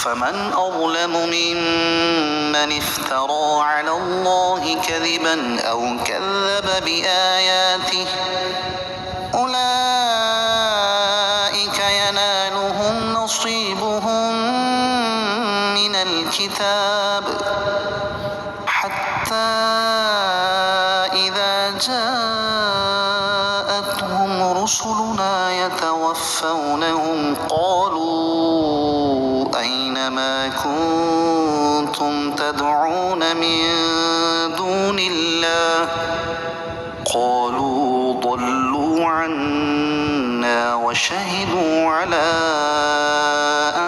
فمن أظلم ممن افترى على الله كذبا أو كذب بآياته أولئك ينالهم نصيبهم من الكتاب حتى إذا جاءتهم رسلنا يتوفونهم قالوا أين ما كنتم تدعون من دون الله قالوا ضلوا عنا وشهدوا على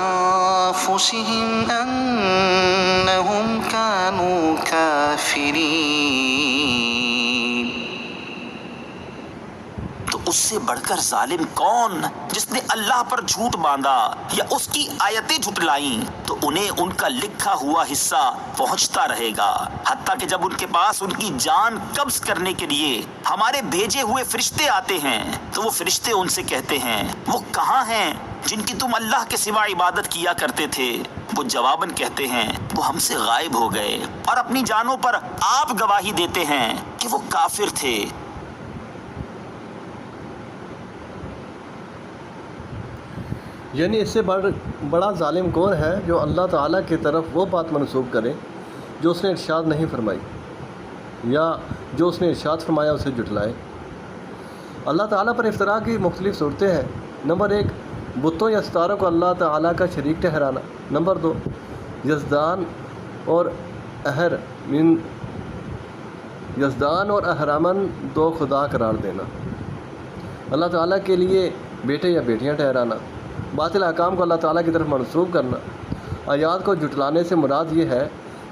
أنفسهم أنهم كانوا كافرين۔ تو اس سے بڑھ کر ظالم کون جس نے اللہ پر جھوٹ باندھا یا اس کی آیتیں جھٹلائیں؟ تو انہیں ان کا لکھا ہوا حصہ پہنچتا رہے گا حتیٰ کہ جب ان کے پاس ان کی جان قبض کرنے کے لیے ہمارے بھیجے ہوئے فرشتے آتے ہیں تو وہ فرشتے ان سے کہتے ہیں وہ کہاں ہیں جن کی تم اللہ کے سوا عبادت کیا کرتے تھے؟ وہ جواباً کہتے ہیں وہ ہم سے غائب ہو گئے، اور اپنی جانوں پر آپ گواہی دیتے ہیں کہ وہ کافر تھے۔ یعنی اس سے بڑا ظالم کون ہے جو اللہ تعالیٰ کی طرف وہ بات منسوب کرے جو اس نے ارشاد نہیں فرمائی، یا جو اس نے ارشاد فرمایا اسے جھٹلائے۔ اللہ تعالیٰ پر افطراء کی مختلف صورتیں ہیں۔ نمبر 1، بتوں یا ستاروں کو اللہ تعالیٰ کا شریک ٹھہرانا۔ نمبر 2، یزدان اور اہرامن دو خدا قرار دینا۔ اللہ تعالیٰ کے لیے بیٹے یا بیٹیاں ٹھہرانا۔ باطل احکام کو اللہ تعالیٰ کی طرف منسوب کرنا۔ آیات کو جھٹلانے سے مراد یہ ہے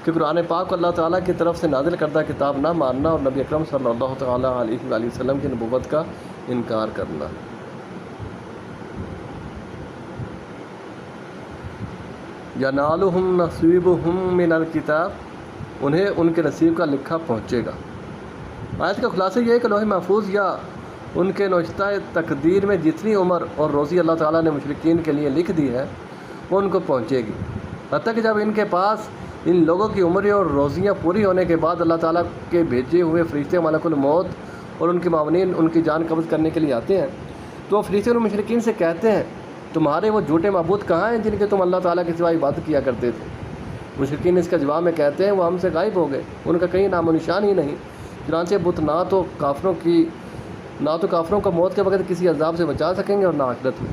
کہ قرآن پاک کو اللہ تعالیٰ کی طرف سے نازل کردہ کتاب نہ ماننا اور نبی اکرم صلی اللہ تعالیٰ علیہ وآلہ وسلم کی نبوت کا انکار کرنا۔ ینالہم نصیبہم من الکتاب، انہیں ان کے نصیب کا لکھا پہنچے گا۔ آیت کا خلاصہ یہ ہے کہ لوح محفوظ یا ان کے نوشتہ تقدیر میں جتنی عمر اور روزی اللہ تعالیٰ نے مشرکین کے لیے لکھ دی ہے وہ ان کو پہنچے گی، حتیٰ کہ جب ان کے پاس ان لوگوں کی عمریں اور روزیاں پوری ہونے کے بعد اللہ تعالیٰ کے بھیجے ہوئے فرشتے ملک الموت اور ان کے معاونین ان کی جان قبض کرنے کے لیے آتے ہیں، تو وہ فرشتے ان مشرکین سے کہتے ہیں تمہارے وہ جھوٹے معبود کہاں ہیں جن کے تم اللہ تعالیٰ کے سوا عبادت کیا کرتے تھے؟ مشرکین اس کا جواب میں کہتے ہیں وہ ہم سے غائب ہو گئے، ان کا کہیں نام و نشان ہی نہیں۔ چنانچہ بت نہ تو کافروں کو موت کے وقت کسی عذاب سے بچا سکیں گے اور نہ آخرت میں۔